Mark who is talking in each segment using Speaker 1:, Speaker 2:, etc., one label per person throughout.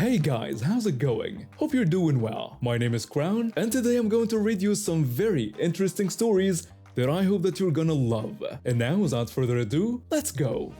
Speaker 1: Hey guys, how's it going? Hope you're doing well. My name is Crown, and today I'm going to read you some very interesting stories that I hope that you're gonna love. And now, without further ado, let's go!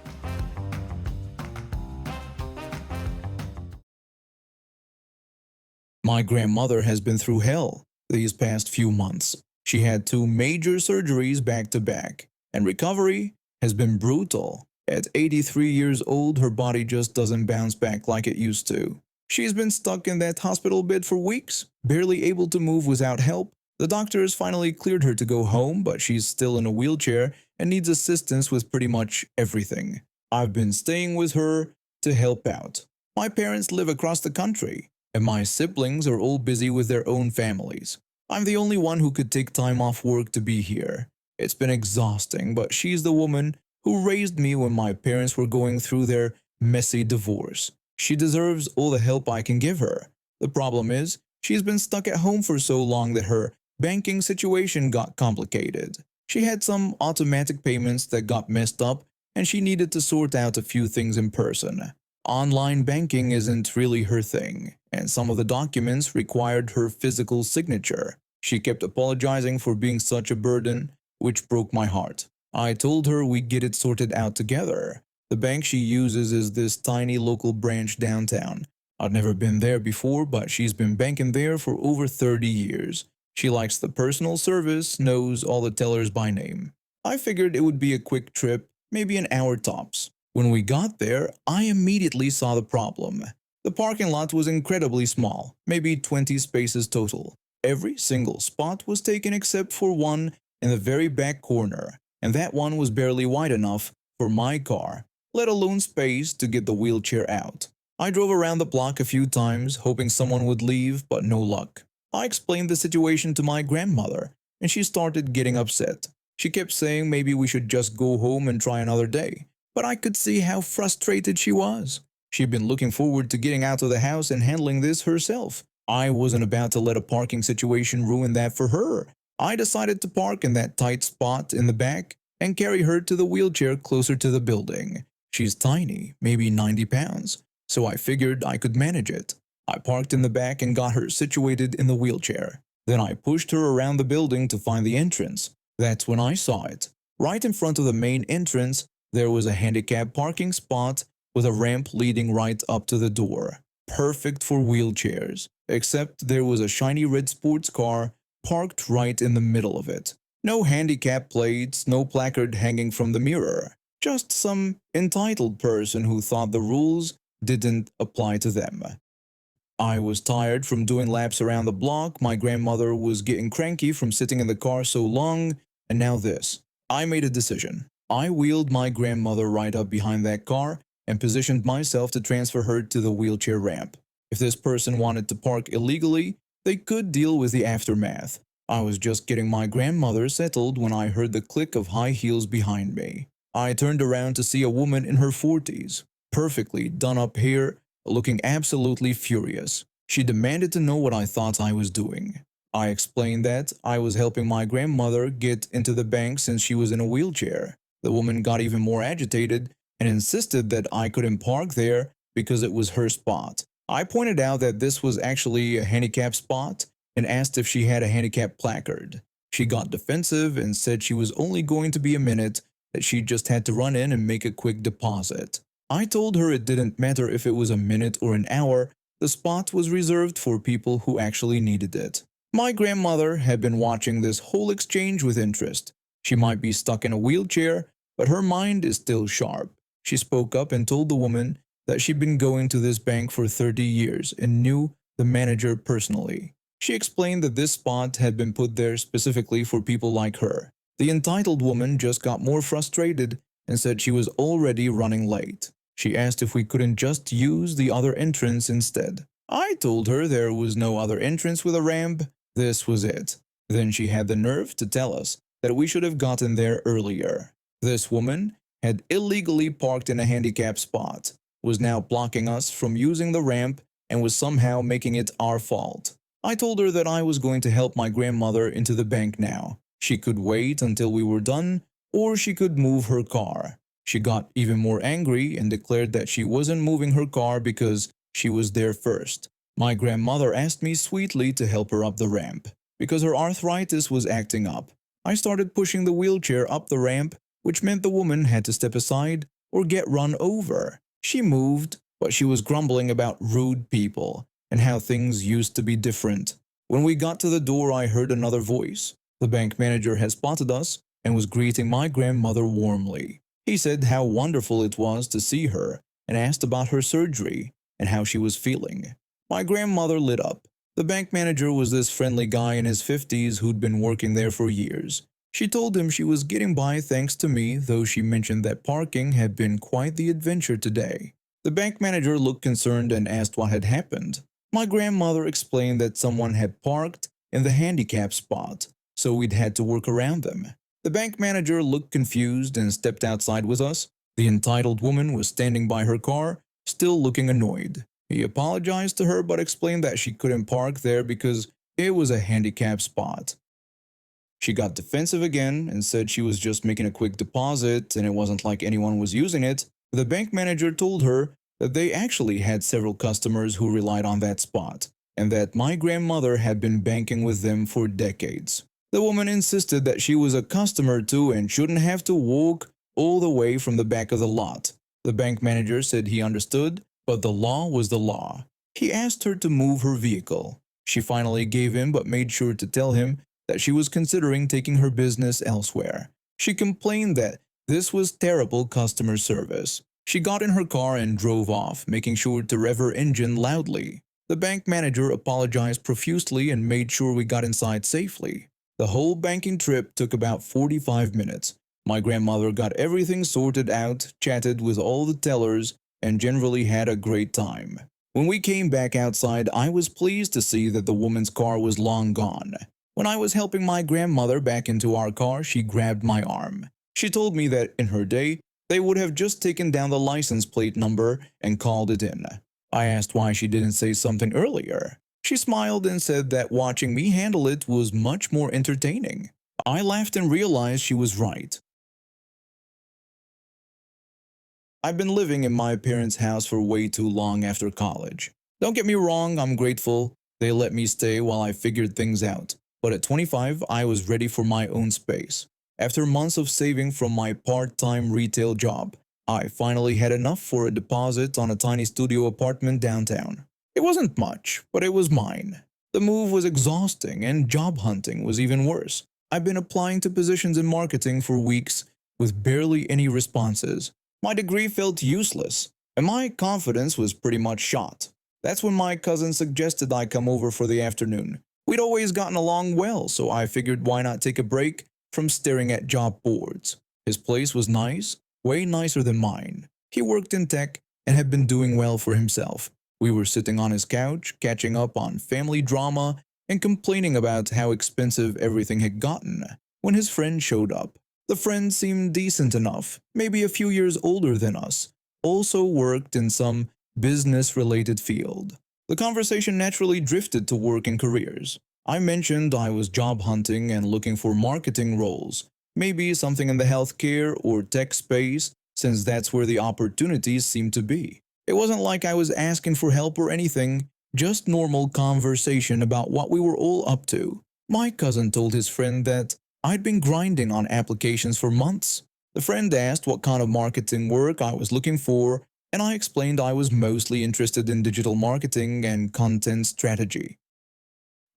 Speaker 2: My grandmother has been through hell these past few months. She had two major surgeries back to back, and recovery has been brutal. At 83 years old, her body just doesn't bounce back like it used to. She's been stuck in that hospital bed for weeks, barely able to move without help. The doctors finally cleared her to go home, but she's still in a wheelchair and needs assistance with pretty much everything. I've been staying with her to help out. My parents live across the country, and my siblings are all busy with their own families. I'm the only one who could take time off work to be here. It's been exhausting, but she's the woman who raised me when my parents were going through their messy divorce. She deserves all the help I can give her. The problem is, she's been stuck at home for so long that her banking situation got complicated. She had some automatic payments that got messed up, and she needed to sort out a few things in person. Online banking isn't really her thing, and some of the documents required her physical signature. She kept apologizing for being such a burden, which broke my heart. I told her we'd get it sorted out together. The bank she uses is this tiny local branch downtown. I've never been there before, but she's been banking there for over 30 years. She likes the personal service, knows all the tellers by name. I figured it would be a quick trip, maybe an hour tops. When we got there, I immediately saw the problem. The parking lot was incredibly small, maybe 20 spaces total. Every single spot was taken except for one in the very back corner, and that one was barely wide enough for my car, let alone space to get the wheelchair out. I drove around the block a few times, hoping someone would leave, but no luck. I explained the situation to my grandmother, and she started getting upset. She kept saying maybe we should just go home and try another day, but I could see how frustrated she was. She'd been looking forward to getting out of the house and handling this herself. I wasn't about to let a parking situation ruin that for her. I decided to park in that tight spot in the back and carry her to the wheelchair closer to the building. She's tiny, maybe 90 pounds, so I figured I could manage it. I parked in the back and got her situated in the wheelchair. Then I pushed her around the building to find the entrance. That's when I saw it. Right in front of the main entrance, there was a handicap parking spot with a ramp leading right up to the door. Perfect for wheelchairs, except there was a shiny red sports car parked right in the middle of it. No handicap plates, no placard hanging from the mirror. Just some entitled person who thought the rules didn't apply to them. I was tired from doing laps around the block, my grandmother was getting cranky from sitting in the car so long, and now this. I made a decision. I wheeled my grandmother right up behind that car and positioned myself to transfer her to the wheelchair ramp. If this person wanted to park illegally, they could deal with the aftermath. I was just getting my grandmother settled when I heard the click of high heels behind me. I turned around to see a woman in her 40s, perfectly done up hair, looking absolutely furious. She demanded to know what I thought I was doing. I explained that I was helping my grandmother get into the bank since she was in a wheelchair. The woman got even more agitated and insisted that I couldn't park there because it was her spot. I pointed out that this was actually a handicap spot and asked if she had a handicap placard. She got defensive and said she was only going to be a minute, that she just had to run in and make a quick deposit. I told her it didn't matter if it was a minute or an hour, the spot was reserved for people who actually needed it. My grandmother had been watching this whole exchange with interest. She might be stuck in a wheelchair, but her mind is still sharp. She spoke up and told the woman that she'd been going to this bank for 30 years and knew the manager personally. She explained that this spot had been put there specifically for people like her. The entitled woman just got more frustrated and said she was already running late. She asked if we couldn't just use the other entrance instead. I told her there was no other entrance with a ramp. This was it. Then she had the nerve to tell us that we should have gotten there earlier. This woman had illegally parked in a handicap spot, was now blocking us from using the ramp, and was somehow making it our fault. I told her that I was going to help my grandmother into the bank now. She could wait until we were done, or she could move her car. She got even more angry and declared that she wasn't moving her car because She was there first. My grandmother asked me sweetly to help her up the ramp because her arthritis was acting up. I started pushing the wheelchair up the ramp, which meant the woman had to step aside or get run over. She moved, but she was grumbling about rude people and how things used to be different. When we got to the door, I heard another voice. The bank manager had spotted us and was greeting my grandmother warmly. He said how wonderful it was to see her and asked about her surgery and how she was feeling. My grandmother lit up. The bank manager was this friendly guy in his 50s who'd been working there for years. She told him she was getting by thanks to me, though she mentioned that parking had been quite the adventure today. The bank manager looked concerned and asked what had happened. My grandmother explained that someone had parked in the handicap spot, so we'd had to work around them. The bank manager looked confused and stepped outside with us. The entitled woman was standing by her car, still looking annoyed. He apologized to her but explained that she couldn't park there because it was a handicap spot. She got defensive again and said she was just making a quick deposit and it wasn't like anyone was using it. The bank manager told her that they actually had several customers who relied on that spot and that my grandmother had been banking with them for decades. The woman insisted that she was a customer too and shouldn't have to walk all the way from the back of the lot. The bank manager said he understood, but the law was the law. He asked her to move her vehicle. She finally gave in but made sure to tell him that she was considering taking her business elsewhere. She complained that this was terrible customer service. She got in her car and drove off, making sure to rev her engine loudly. The bank manager apologized profusely and made sure we got inside safely. The whole banking trip took about 45 minutes. My grandmother got everything sorted out, chatted with all the tellers, and generally had a great time. When we came back outside, I was pleased to see that the woman's car was long gone. When I was helping my grandmother back into our car, she grabbed my arm. She told me that in her day, they would have just taken down the license plate number and called it in. I asked why she didn't say something earlier. She smiled and said that watching me handle it was much more entertaining. I laughed and realized she was right. I've been living in my parents' house for way too long after college. Don't get me wrong, I'm grateful they let me stay while I figured things out. But at 25, I was ready for my own space. After months of saving from my part-time retail job, I finally had enough for a deposit on a tiny studio apartment downtown. It wasn't much, but it was mine. The move was exhausting and job hunting was even worse. I've been applying to positions in marketing for weeks with barely any responses. My degree felt useless, and my confidence was pretty much shot. That's when my cousin suggested I come over for the afternoon. We'd always gotten along well, so I figured why not take a break from staring at job boards. His place was nice, way nicer than mine. He worked in tech and had been doing well for himself. We were sitting on his couch, catching up on family drama and complaining about how expensive everything had gotten when his friend showed up. The friend seemed decent enough, maybe a few years older than us, also worked in some business-related field. The conversation naturally drifted to work and careers. I mentioned I was job hunting and looking for marketing roles, maybe something in the healthcare or tech space, since that's where the opportunities seemed to be. It wasn't like I was asking for help or anything, just normal conversation about what we were all up to. My cousin told his friend that I'd been grinding on applications for months. The friend asked what kind of marketing work I was looking for, and I explained I was mostly interested in digital marketing and content strategy.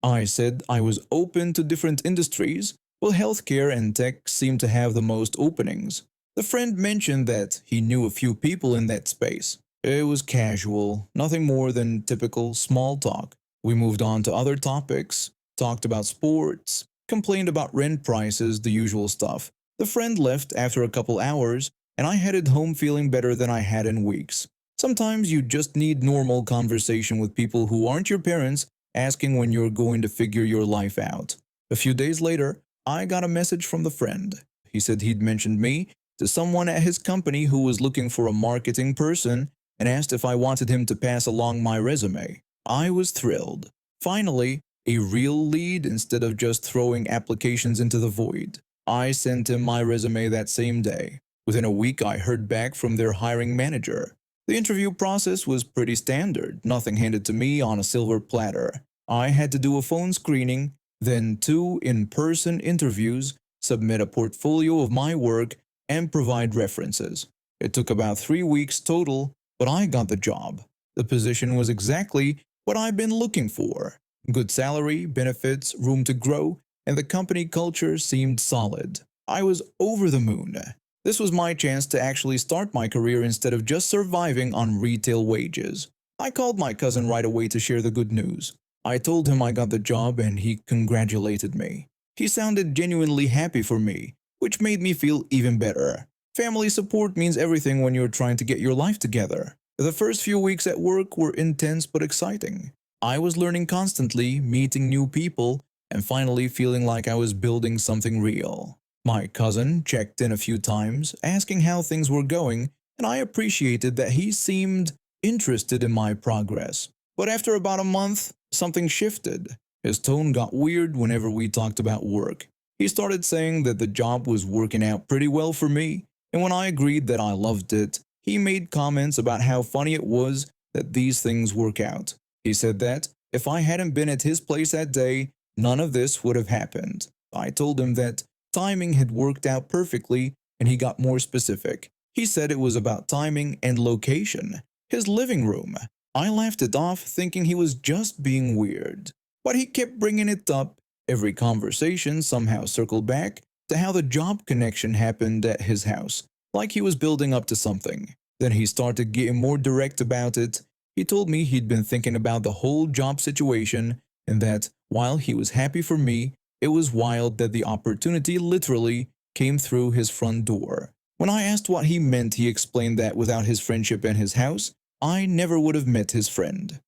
Speaker 2: I said I was open to different industries, while healthcare and tech seemed to have the most openings. The friend mentioned that he knew a few people in that space. It was casual, nothing more than typical small talk. We moved on to other topics, talked about sports, complained about rent prices, the usual stuff. The friend left after a couple hours, and I headed home feeling better than I had in weeks. Sometimes you just need normal conversation with people who aren't your parents asking when you're going to figure your life out. A few days later, I got a message from the friend. He said he'd mentioned me to someone at his company who was looking for a marketing person and asked if I wanted him to pass along my resume. I was thrilled. Finally, a real lead instead of just throwing applications into the void. I sent him my resume that same day. Within a week, I heard back from their hiring manager. The interview process was pretty standard, nothing handed to me on a silver platter. I had to do a phone screening, then 2 in-person interviews, submit a portfolio of my work, and provide references. It took about 3 weeks total, but I got the job. The position was exactly what I've been looking for. Good salary, benefits, room to grow, and the company culture seemed solid. I was over the moon. This was my chance to actually start my career instead of just surviving on retail wages. I called my cousin right away to share the good news. I told him I got the job and he congratulated me. He sounded genuinely happy for me, which made me feel even better. Family support means everything when you're trying to get your life together. The first few weeks at work were intense but exciting. I was learning constantly, meeting new people, and finally feeling like I was building something real. My cousin checked in a few times, asking how things were going, and I appreciated that he seemed interested in my progress. But after about a month, something shifted. His tone got weird whenever we talked about work. He started saying that the job was working out pretty well for me, and when I agreed that I loved it, he made comments about how funny it was that these things work out. He said that if I hadn't been at his place that day, none of this would have happened. I told him that timing had worked out perfectly, and he got more specific. He said it was about timing and location. His living room. I laughed it off, thinking he was just being weird. But he kept bringing it up. Every conversation somehow circled back to how the job connection happened at his house, like he was building up to something. Then he started getting more direct about it. He told me he'd been thinking about the whole job situation and that, while he was happy for me, it was wild that the opportunity literally came through his front door. When I asked what he meant, he explained that without his friendship and his house, I never would have met his friend.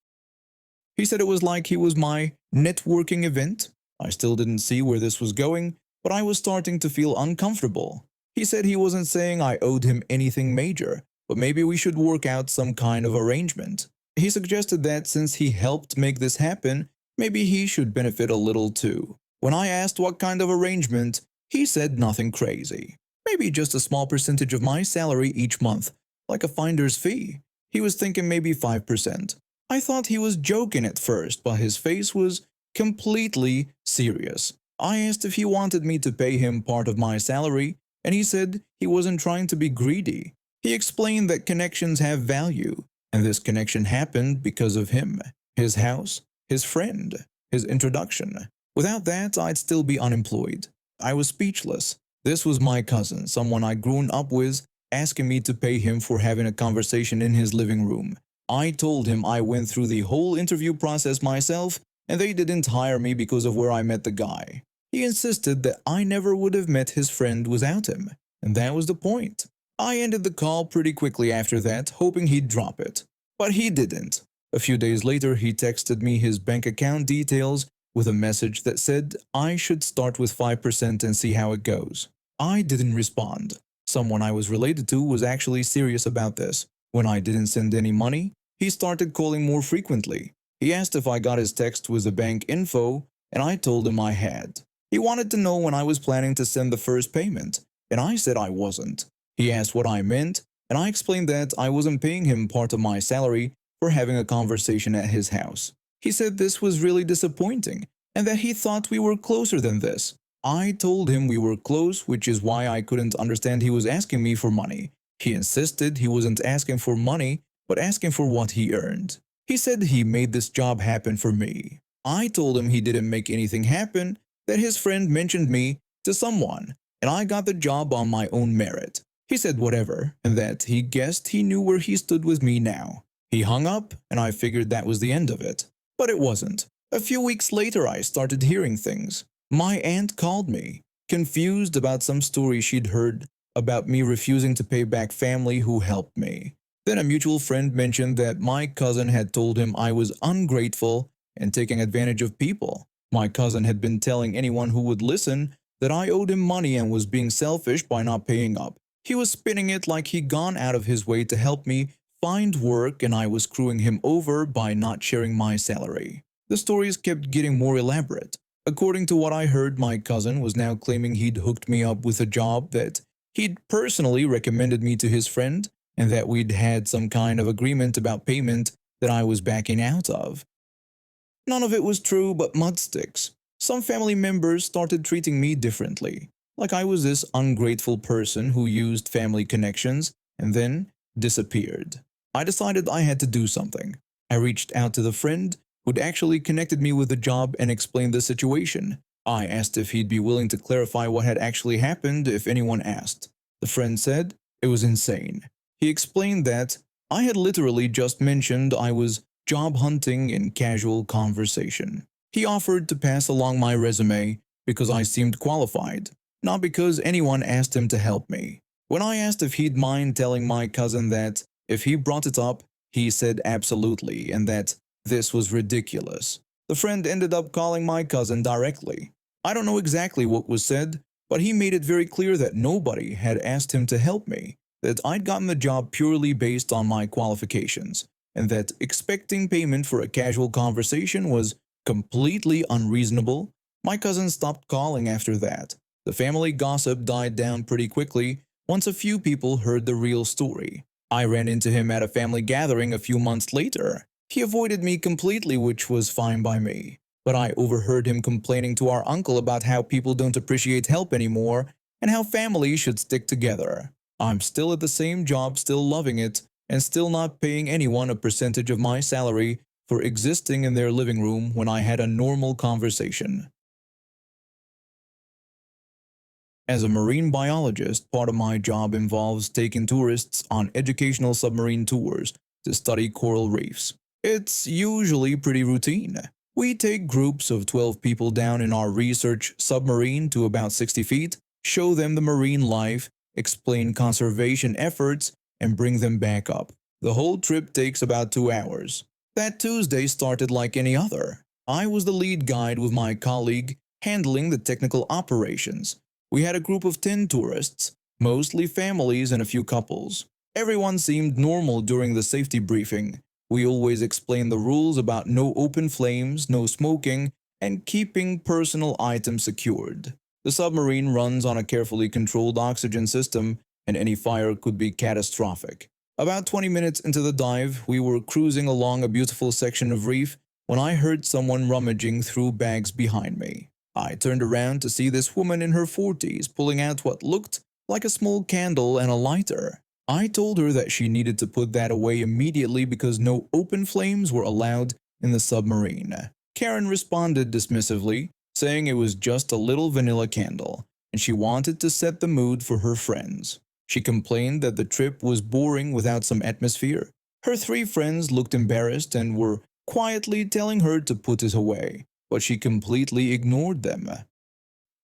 Speaker 2: He said it was like he was my networking event. I still didn't see where this was going, but I was starting to feel uncomfortable. He said he wasn't saying I owed him anything major, but maybe we should work out some kind of arrangement. He suggested that since he helped make this happen, maybe he should benefit a little too. When I asked what kind of arrangement, he said nothing crazy. Maybe just a small percentage of my salary each month, like a finder's fee. He was thinking maybe 5%. I thought he was joking at first, but his face was completely serious. I asked if he wanted me to pay him part of my salary, and he said he wasn't trying to be greedy. He explained that connections have value, and this connection happened because of him, his house, his friend, his introduction. Without that, I'd still be unemployed. I was speechless. This was my cousin, someone I'd grown up with, asking me to pay him for having a conversation in his living room. I told him I went through the whole interview process myself, and they didn't hire me because of where I met the guy. He insisted that I never would have met his friend without him, and that was the point. I ended the call pretty quickly after that, hoping he'd drop it. But he didn't. A few days later, he texted me his bank account details with a message that said I should start with 5% and see how it goes. I didn't respond. Someone I was related to was actually serious about this. When I didn't send any money, he started calling more frequently. He asked if I got his text with the bank info, and I told him I had. He wanted to know when I was planning to send the first payment, and I said I wasn't. He asked what I meant, and I explained that I wasn't paying him part of my salary for having a conversation at his house. He said this was really disappointing, and that he thought we were closer than this. I told him we were close, which is why I couldn't understand he was asking me for money. He insisted he wasn't asking for money, but asking for what he earned. He said he made this job happen for me. I told him he didn't make anything happen, that his friend mentioned me to someone, and I got the job on my own merit. He said whatever, and that he guessed he knew where he stood with me now. He hung up, and I figured that was the end of it. But it wasn't. A few weeks later, I started hearing things. My aunt called me, confused about some story she'd heard about me refusing to pay back family who helped me. Then a mutual friend mentioned that my cousin had told him I was ungrateful and taking advantage of people. My cousin had been telling anyone who would listen that I owed him money and was being selfish by not paying up. He was spinning it like he'd gone out of his way to help me find work and I was screwing him over by not sharing my salary. The stories kept getting more elaborate. According to what I heard, my cousin was now claiming he'd hooked me up with a job that he'd personally recommended me to his friend, and that we'd had some kind of agreement about payment that I was backing out of. None of it was true but mudsticks. Some family members started treating me differently, like I was this ungrateful person who used family connections and then disappeared. I decided I had to do something. I reached out to the friend who'd actually connected me with the job and explained the situation. I asked if he'd be willing to clarify what had actually happened if anyone asked. The friend said it was insane. He explained that I had literally just mentioned I was job hunting in casual conversation. He offered to pass along my resume because I seemed qualified, not because anyone asked him to help me. When I asked if he'd mind telling my cousin that if he brought it up, he said absolutely and that this was ridiculous. The friend ended up calling my cousin directly. I don't know exactly what was said, but he made it very clear that nobody had asked him to help me, that I'd gotten the job purely based on my qualifications, and that expecting payment for a casual conversation was completely unreasonable. My cousin stopped calling after that. The family gossip died down pretty quickly once a few people heard the real story. I ran into him at a family gathering a few months later. He avoided me completely, which was fine by me. But I overheard him complaining to our uncle about how people don't appreciate help anymore and how families should stick together. I'm still at the same job, still loving it, and still not paying anyone a percentage of my salary for existing in their living room when I had a normal conversation. As a marine biologist, part of my job involves taking tourists on educational submarine tours to study coral reefs. It's usually pretty routine. We take groups of 12 people down in our research submarine to about 60 feet, show them the marine life, explain conservation efforts, and bring them back up. The whole trip takes about 2 hours. That Tuesday started like any other. I was the lead guide with my colleague handling the technical operations. We had a group of 10 tourists, mostly families and a few couples. Everyone seemed normal during the safety briefing. We always explained the rules about no open flames, no smoking, and keeping personal items secured. The submarine runs on a carefully controlled oxygen system, and any fire could be catastrophic. About 20 minutes into the dive, we were cruising along a beautiful section of reef when I heard someone rummaging through bags behind me. I turned around to see this woman in her 40s pulling out what looked like a small candle and a lighter. I told her that she needed to put that away immediately because no open flames were allowed in the submarine. Karen responded dismissively, saying it was just a little vanilla candle, and she wanted to set the mood for her friends. She complained that the trip was boring without some atmosphere. Her 3 friends looked embarrassed and were quietly telling her to put it away, but she completely ignored them.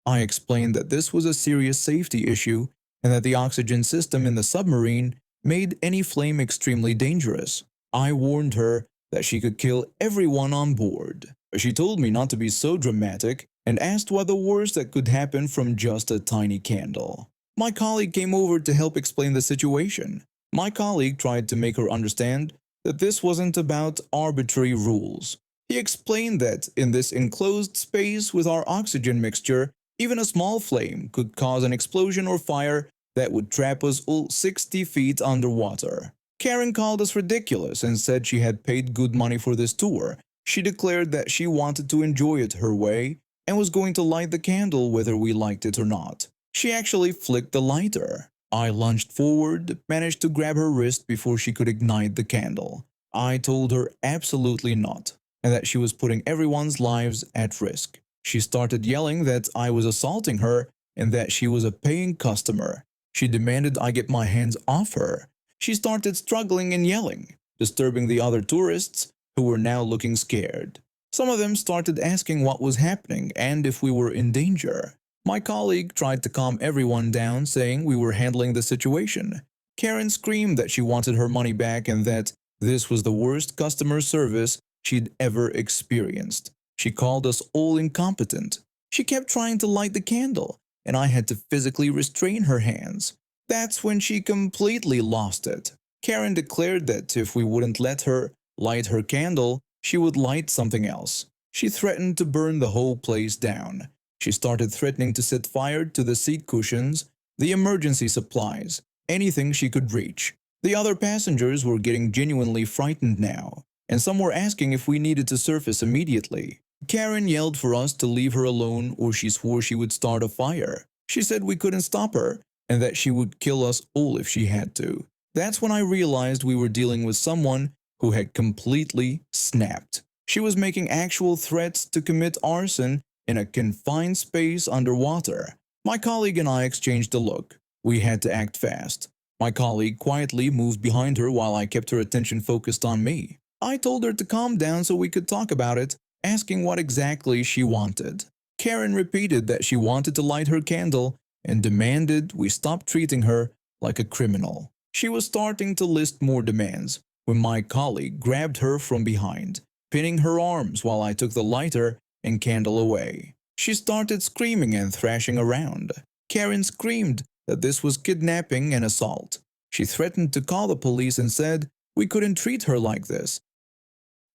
Speaker 2: I explained that this was a serious safety issue and that the oxygen system in the submarine made any flame extremely dangerous. I warned her that she could kill everyone on board. She told me not to be so dramatic and asked what the worst that could happen from just a tiny candle. My colleague came over to help explain the situation. My colleague tried to make her understand that this wasn't about arbitrary rules. He explained that in this enclosed space with our oxygen mixture, even a small flame could cause an explosion or fire that would trap us all 60 feet underwater. Karen called us ridiculous and said she had paid good money for this tour. She declared that she wanted to enjoy it her way and was going to light the candle whether we liked it or not. She actually flicked the lighter. I lunged forward, managed to grab her wrist before she could ignite the candle. I told her absolutely not, and that she was putting everyone's lives at risk. She started yelling that I was assaulting her and that she was a paying customer. She demanded I get my hands off her. She started struggling and yelling, disturbing the other tourists who were now looking scared. Some of them started asking what was happening and if we were in danger. My colleague tried to calm everyone down, saying we were handling the situation. Karen screamed that she wanted her money back and that this was the worst customer service she'd ever experienced. She called us all incompetent. She kept trying to light the candle, and I had to physically restrain her hands. That's when she completely lost it. Karen declared that if we wouldn't let her light her candle, she would light something else. She threatened to burn the whole place down. She started threatening to set fire to the seat cushions, the emergency supplies, anything she could reach. The other passengers were getting genuinely frightened now, and some were asking if we needed to surface immediately. Karen yelled for us to leave her alone or she swore she would start a fire. She said we couldn't stop her and that she would kill us all if she had to. That's when I realized we were dealing with someone who had completely snapped. She was making actual threats to commit arson in a confined space underwater. My colleague and I exchanged a look. We had to act fast. My colleague quietly moved behind her while I kept her attention focused on me. I told her to calm down so we could talk about it, asking what exactly she wanted. Karen repeated that she wanted to light her candle and demanded we stop treating her like a criminal. She was starting to list more demands when my colleague grabbed her from behind, pinning her arms while I took the lighter and candle away. She started screaming and thrashing around. Karen screamed that this was kidnapping and assault. She threatened to call the police and said we couldn't treat her like this.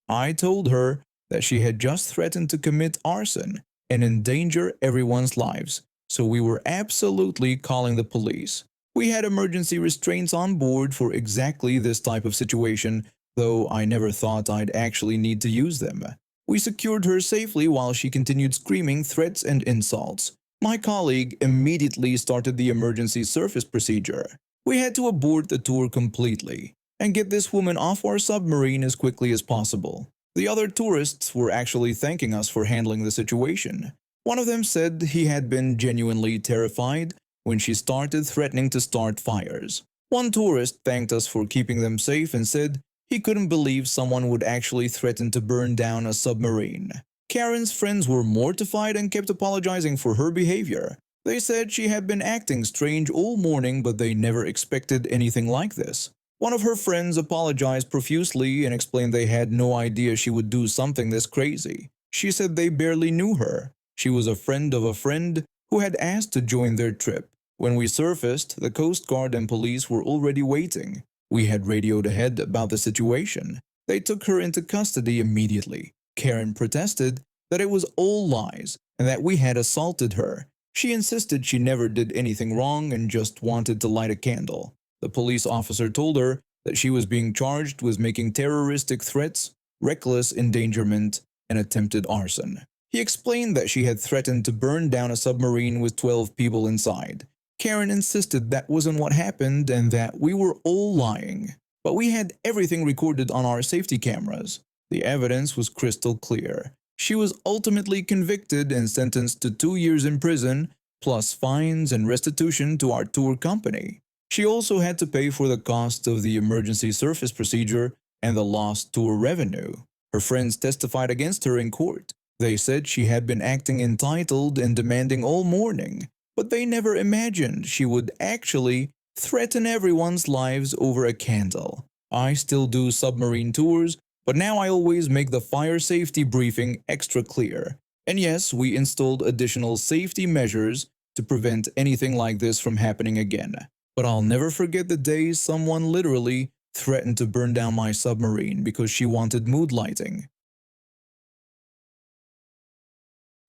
Speaker 2: I told her that she had just threatened to commit arson and endanger everyone's lives, so we were absolutely calling the police. We had emergency restraints on board for exactly this type of situation, though I never thought I'd actually need to use them. We secured her safely while she continued screaming threats and insults. My colleague immediately started the emergency surface procedure. We had to abort the tour completely and get this woman off our submarine as quickly as possible. The other tourists were actually thanking us for handling the situation. One of them said he had been genuinely terrified when she started threatening to start fires. One tourist thanked us for keeping them safe and said he couldn't believe someone would actually threaten to burn down a submarine. Karen's friends were mortified and kept apologizing for her behavior. They said she had been acting strange all morning, but they never expected anything like this. One of her friends apologized profusely and explained they had no idea she would do something this crazy. She said they barely knew her. She was a friend of a friend who had asked to join their trip. When we surfaced, the Coast Guard and police were already waiting. We had radioed ahead about the situation. They took her into custody immediately. Karen protested that it was all lies and that we had assaulted her. She insisted she never did anything wrong and just wanted to light a candle. The police officer told her that she was being charged with making terroristic threats, reckless endangerment, and attempted arson. He explained that she had threatened to burn down a submarine with 12 people inside. Karen insisted that wasn't what happened and that we were all lying. But we had everything recorded on our safety cameras. The evidence was crystal clear. She was ultimately convicted and sentenced to 2 years in prison, plus fines and restitution to our tour company. She also had to pay for the cost of the emergency surface procedure and the lost tour revenue. Her friends testified against her in court. They said she had been acting entitled and demanding all morning, but they never imagined she would actually threaten everyone's lives over a candle. I still do submarine tours, but now I always make the fire safety briefing extra clear. And yes, we installed additional safety measures to prevent anything like this from happening again. But I'll never forget the day someone literally threatened to burn down my submarine because she wanted mood lighting.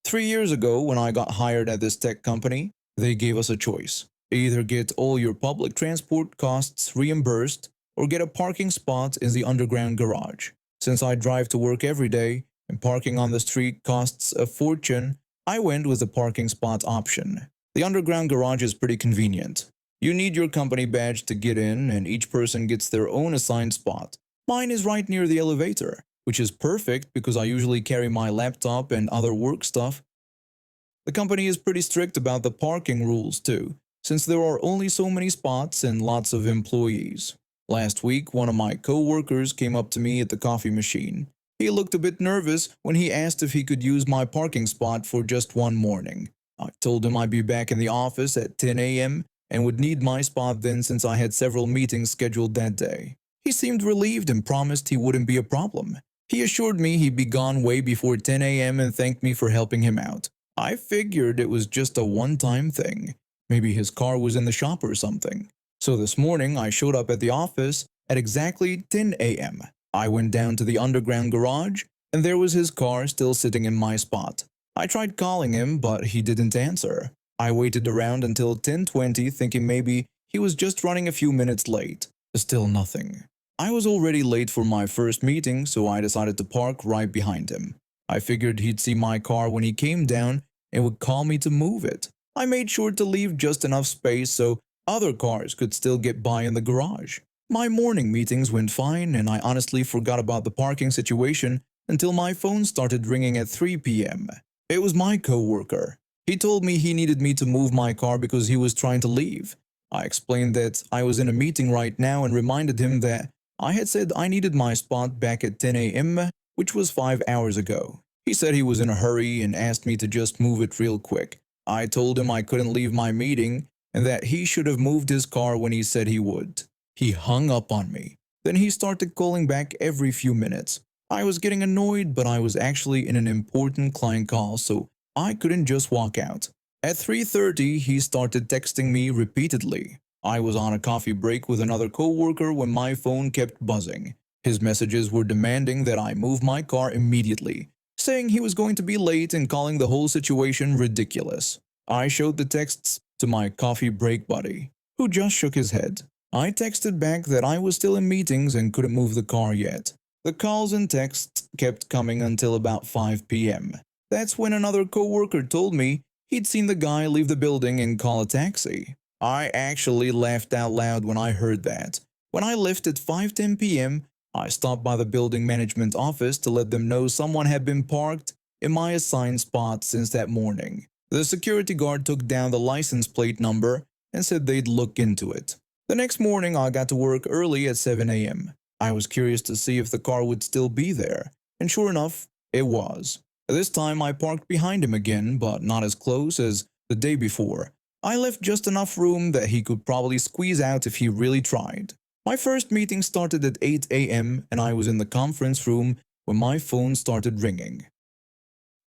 Speaker 2: 3 years ago, when I got hired at this tech company, they gave us a choice. Either get all your public transport costs reimbursed or get a parking spot in the underground garage. Since I drive to work every day and parking on the street costs a fortune, I went with the parking spot option. The underground garage is pretty convenient. You need your company badge to get in, and each person gets their own assigned spot. Mine is right near the elevator, which is perfect because I usually carry my laptop and other work stuff. The company is pretty strict about the parking rules too, since there are only so many spots and lots of employees. Last week, one of my co-workers came up to me at the coffee machine. He looked a bit nervous when he asked if he could use my parking spot for just one morning. I told him I'd be back in the office at 10 a.m. and would need my spot then since I had several meetings scheduled that day. He seemed relieved and promised he wouldn't be a problem. He assured me he'd be gone way before 10 a.m. and thanked me for helping him out. I figured it was just a one-time thing. Maybe his car was in the shop or something. So this morning I showed up at the office at exactly 10 a.m. I went down to the underground garage and there was his car still sitting in my spot. I tried calling him, but he didn't answer. I waited around until 10:20 thinking maybe he was just running a few minutes late. Still nothing. I was already late for my first meeting, so I decided to park right behind him. I figured he'd see my car when he came down and would call me to move it. I made sure to leave just enough space so other cars could still get by in the garage. My morning meetings went fine, and I honestly forgot about the parking situation until my phone started ringing at 3 p.m. It was my coworker. He told me he needed me to move my car because he was trying to leave. I explained that I was in a meeting right now and reminded him that I had said I needed my spot back at 10 a.m., which was 5 hours ago. He said he was in a hurry and asked me to just move it real quick. I told him I couldn't leave my meeting and that he should have moved his car when he said he would. He hung up on me. Then he started calling back every few minutes. I was getting annoyed, but I was actually in an important client call, so I couldn't just walk out. At 3:30, he started texting me repeatedly. I was on a coffee break with another coworker when my phone kept buzzing. His messages were demanding that I move my car immediately, saying he was going to be late and calling the whole situation ridiculous. I showed the texts to my coffee break buddy, who just shook his head. I texted back that I was still in meetings and couldn't move the car yet. The calls and texts kept coming until about 5 p.m. That's when another coworker told me he'd seen the guy leave the building and call a taxi. I actually laughed out loud when I heard that. When I left at 5:10 p.m., I stopped by the building management office to let them know someone had been parked in my assigned spot since that morning. The security guard took down the license plate number and said they'd look into it. The next morning, I got to work early at 7 a.m. I was curious to see if the car would still be there, and sure enough, it was. This time I parked behind him again, but not as close as the day before. I left just enough room that he could probably squeeze out if he really tried. My first meeting started at 8 a.m. and I was in the conference room when my phone started ringing.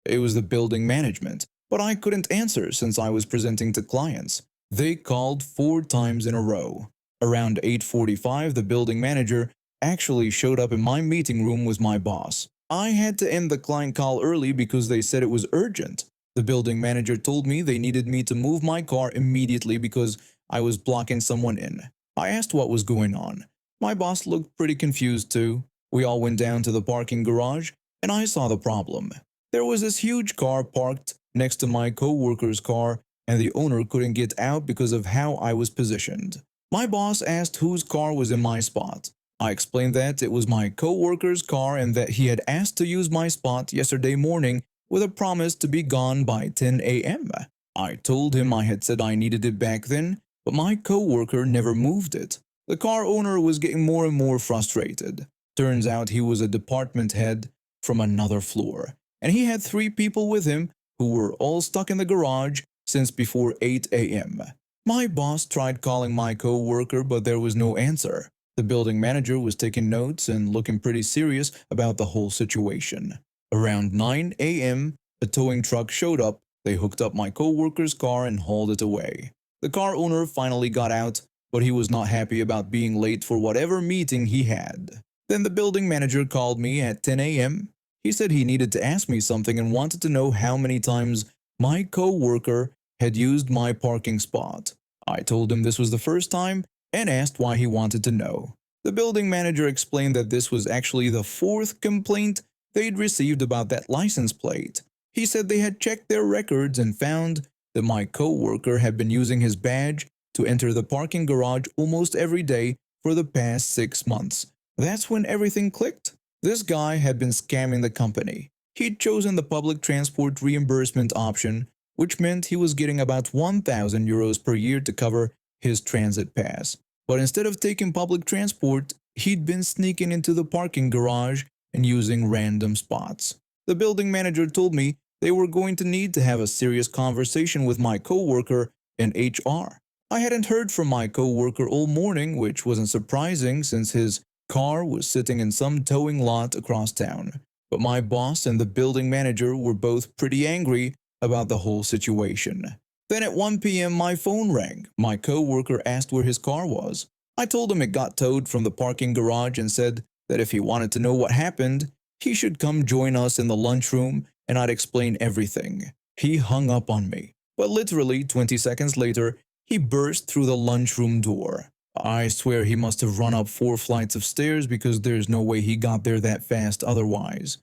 Speaker 2: It was the building management, but I couldn't answer since I was presenting to clients. They called 4 times in a row. Around 8:45, the building manager actually showed up in my meeting room with my boss. I had to end the client call early because they said it was urgent. The building manager told me they needed me to move my car immediately because I was blocking someone in. I asked what was going on. My boss looked pretty confused too. We all went down to the parking garage and I saw the problem. There was this huge car parked next to my coworker's car and the owner couldn't get out because of how I was positioned. My boss asked whose car was in my spot. I explained that it was my coworker's car and that he had asked to use my spot yesterday morning with a promise to be gone by 10 a.m. I told him I had said I needed it back then, but my coworker never moved it. The car owner was getting more and more frustrated. Turns out he was a department head from another floor, and he had 3 people with him who were all stuck in the garage since before 8 a.m. My boss tried calling my coworker, but there was no answer. The building manager was taking notes and looking pretty serious about the whole situation. Around 9 a.m., a towing truck showed up. They hooked up my coworker's car and hauled it away. The car owner finally got out, but he was not happy about being late for whatever meeting he had. Then the building manager called me at 10 a.m. He said he needed to ask me something and wanted to know how many times my coworker had used my parking spot. I told him this was the first time and asked why he wanted to know. The building manager explained that this was actually the 4th complaint they'd received about that license plate. He said they had checked their records and found that my coworker had been using his badge to enter the parking garage almost every day for the past 6 months. That's when everything clicked. This guy had been scamming the company. He'd chosen the public transport reimbursement option, which meant he was getting about 1,000 euros per year to cover his transit pass. But instead of taking public transport, he'd been sneaking into the parking garage and using random spots. The building manager told me they were going to need to have a serious conversation with my coworker in HR. I hadn't heard from my coworker all morning, which wasn't surprising since his car was sitting in some towing lot across town. But my boss and the building manager were both pretty angry about the whole situation. Then at 1 p.m. my phone rang. My coworker asked where his car was. I told him it got towed from the parking garage and said that if he wanted to know what happened, he should come join us in the lunchroom and I'd explain everything. He hung up on me, but literally 20 seconds later, he burst through the lunchroom door. I swear he must have run up 4 flights of stairs because there's no way he got there that fast otherwise.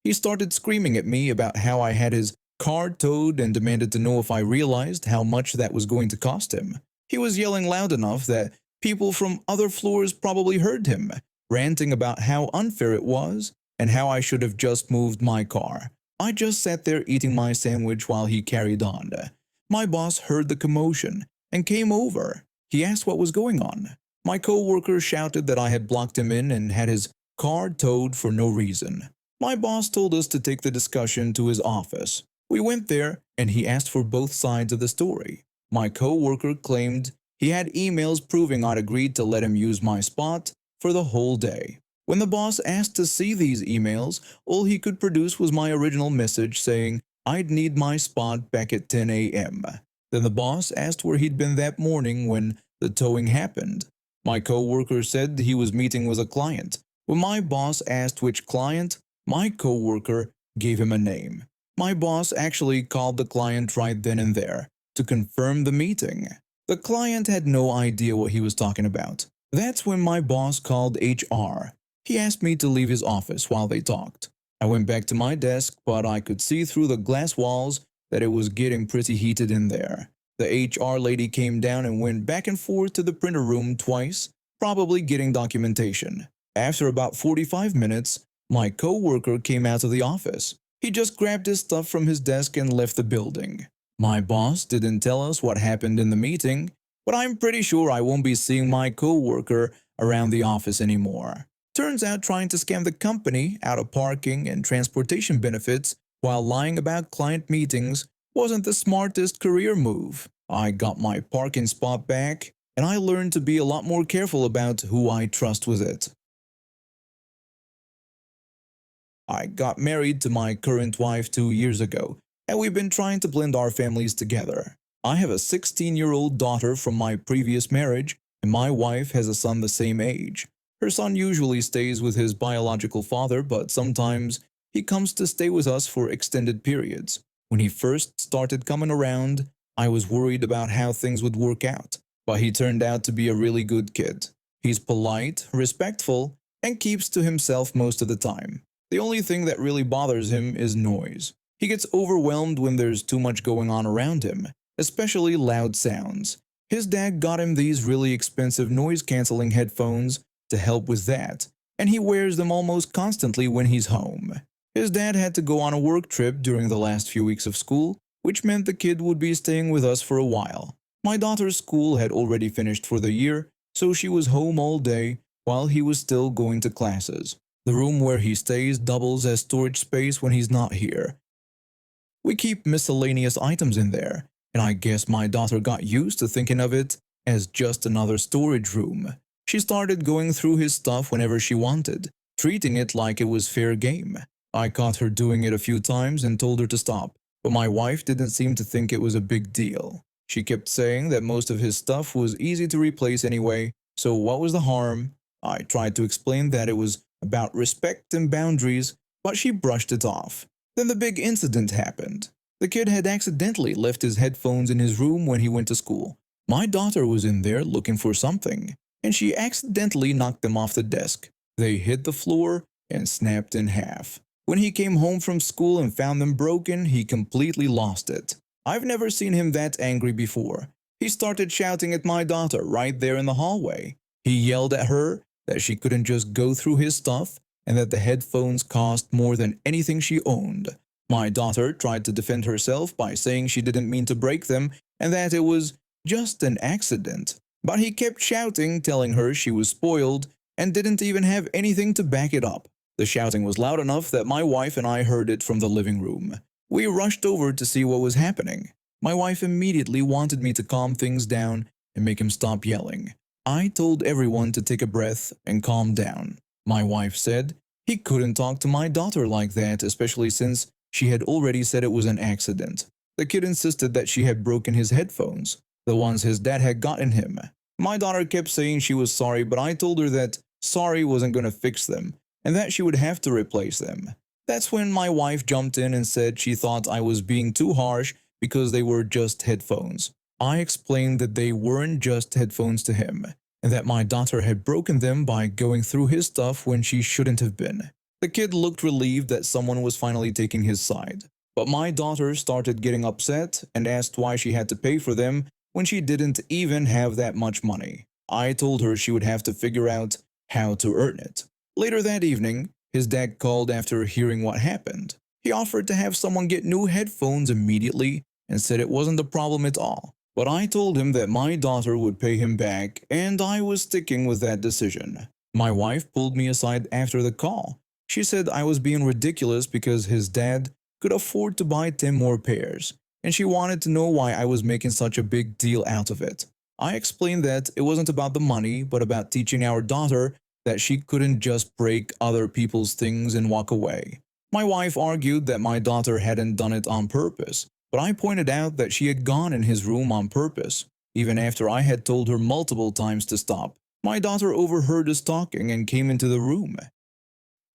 Speaker 2: He started screaming at me about how I had his car towed and demanded to know if I realized how much that was going to cost him. He was yelling loud enough that people from other floors probably heard him, ranting about how unfair it was and how I should have just moved my car. I just sat there eating my sandwich while he carried on. My boss heard the commotion and came over. He asked what was going on. My co-worker shouted that I had blocked him in and had his car towed for no reason. My boss told us to take the discussion to his office. We went there and he asked for both sides of the story. My co-worker claimed he had emails proving I'd agreed to let him use my spot for the whole day. When the boss asked to see these emails, all he could produce was my original message saying I'd need my spot back at 10 a.m. Then the boss asked where he'd been that morning when the towing happened. My co-worker said he was meeting with a client. When my boss asked which client, my co-worker gave him a name. My boss actually called the client right then and there to confirm the meeting. The client had no idea what he was talking about. That's when my boss called HR. He asked me to leave his office while they talked. I went back to my desk, but I could see through the glass walls that it was getting pretty heated in there. The HR lady came down and went back and forth to the printer room twice, probably getting documentation. After about 45 minutes, my co-worker came out of the office. He just grabbed his stuff from his desk and left the building. My boss didn't tell us what happened in the meeting, but I'm pretty sure I won't be seeing my co-worker around the office anymore. Turns out trying to scam the company out of parking and transportation benefits while lying about client meetings wasn't the smartest career move. I got my parking spot back, and I learned to be a lot more careful about who I trust with it. I got married to my current wife 2 years ago, and we've been trying to blend our families together. I have a 16-year-old daughter from my previous marriage, and my wife has a son the same age. Her son usually stays with his biological father, but sometimes he comes to stay with us for extended periods. When he first started coming around, I was worried about how things would work out, but he turned out to be a really good kid. He's polite, respectful, and keeps to himself most of the time. The only thing that really bothers him is noise. He gets overwhelmed when there's too much going on around him, especially loud sounds. His dad got him these really expensive noise-canceling headphones to help with that, and he wears them almost constantly when he's home. His dad had to go on a work trip during the last few weeks of school, which meant the kid would be staying with us for a while. My daughter's school had already finished for the year, so she was home all day while he was still going to classes. The room where he stays doubles as storage space when he's not here. We keep miscellaneous items in there, and I guess my daughter got used to thinking of it as just another storage room. She started going through his stuff whenever she wanted, treating it like it was fair game. I caught her doing it a few times and told her to stop, but my wife didn't seem to think it was a big deal. She kept saying that most of his stuff was easy to replace anyway, so what was the harm? I tried to explain that it was about respect and boundaries, but she brushed it off. Then the big incident happened. The kid had accidentally left his headphones in his room when he went to school. My daughter was in there looking for something, and she accidentally knocked them off the desk. They hit the floor and snapped in half. When he came home from school and found them broken, he completely lost it. I've never seen him that angry before. He started shouting at my daughter right there in the hallway. He yelled at her that she couldn't just go through his stuff and that the headphones cost more than anything she owned. My daughter tried to defend herself by saying she didn't mean to break them and that it was just an accident. But he kept shouting, telling her she was spoiled and didn't even have anything to back it up. The shouting was loud enough that my wife and I heard it from the living room. We rushed over to see what was happening. My wife immediately wanted me to calm things down and make him stop yelling. I told everyone to take a breath and calm down. My wife said he couldn't talk to my daughter like that, especially since she had already said it was an accident. The kid insisted that she had broken his headphones, the ones his dad had gotten him. My daughter kept saying she was sorry, but I told her that sorry wasn't going to fix them and that she would have to replace them. That's when my wife jumped in and said she thought I was being too harsh because they were just headphones. I explained that they weren't just headphones to him, and that my daughter had broken them by going through his stuff when she shouldn't have been. The kid looked relieved that someone was finally taking his side. But my daughter started getting upset and asked why she had to pay for them when she didn't even have that much money. I told her she would have to figure out how to earn it. Later that evening, his dad called after hearing what happened. He offered to have someone get new headphones immediately and said it wasn't a problem at all. But I told him that my daughter would pay him back, and I was sticking with that decision. My wife pulled me aside after the call. She said I was being ridiculous because his dad could afford to buy 10 more pairs, and she wanted to know why I was making such a big deal out of it. I explained that it wasn't about the money, but about teaching our daughter that she couldn't just break other people's things and walk away. My wife argued that my daughter hadn't done it on purpose, but I pointed out that she had gone in his room on purpose, even after I had told her multiple times to stop. My daughter overheard us talking and came into the room.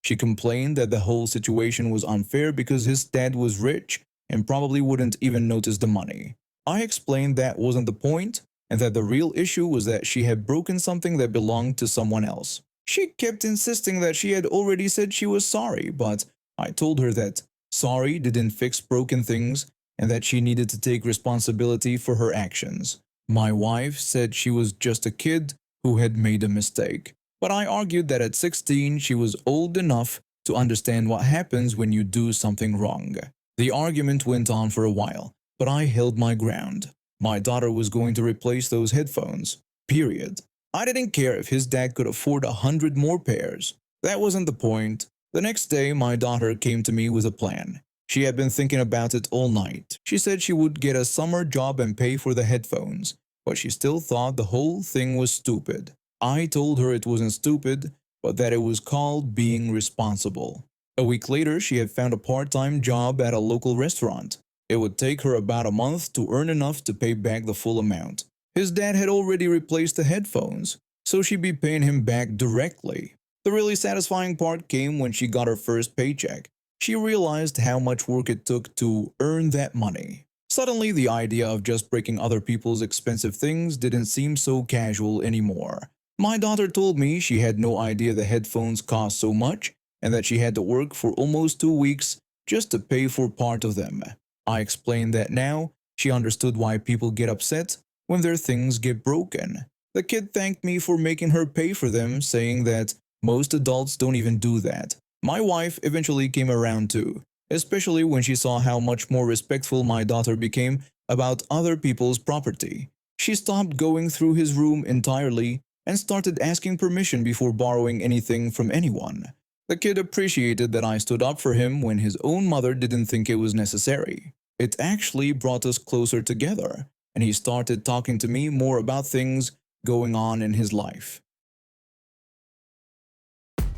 Speaker 2: She complained that the whole situation was unfair because his dad was rich and probably wouldn't even notice the money. I explained that wasn't the point, and that the real issue was that she had broken something that belonged to someone else. She kept insisting that she had already said she was sorry, but I told her that sorry didn't fix broken things and that she needed to take responsibility for her actions. My wife said she was just a kid who had made a mistake, but I argued that at 16 she was old enough to understand what happens when you do something wrong. The argument went on for a while, but I held my ground. My daughter was going to replace those headphones, period. I didn't care if his dad could afford 100 more pairs. That wasn't the point. The next day, my daughter came to me with a plan. She had been thinking about it all night. She said she would get a summer job and pay for the headphones, but she still thought the whole thing was stupid. I told her it wasn't stupid, but that it was called being responsible. A week later, she had found a part-time job at a local restaurant. It would take her about a month to earn enough to pay back the full amount. His dad had already replaced the headphones, so she'd be paying him back directly. The really satisfying part came when she got her first paycheck. She realized how much work it took to earn that money. Suddenly, the idea of just breaking other people's expensive things didn't seem so casual anymore. My daughter told me she had no idea the headphones cost so much and that she had to work for almost 2 weeks just to pay for part of them. I explained that now she understood why people get upset when their things get broken. The kid thanked me for making her pay for them, saying that most adults don't even do that. My wife eventually came around too, especially when she saw how much more respectful my daughter became about other people's property. She stopped going through his room entirely and started asking permission before borrowing anything from anyone. The kid appreciated that I stood up for him when his own mother didn't think it was necessary. It actually brought us closer together, and he started talking to me more about things going on in his life.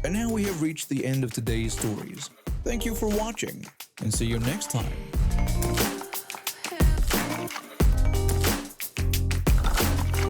Speaker 2: And now we have reached the end of today's stories. Thank you for watching, and see you next time.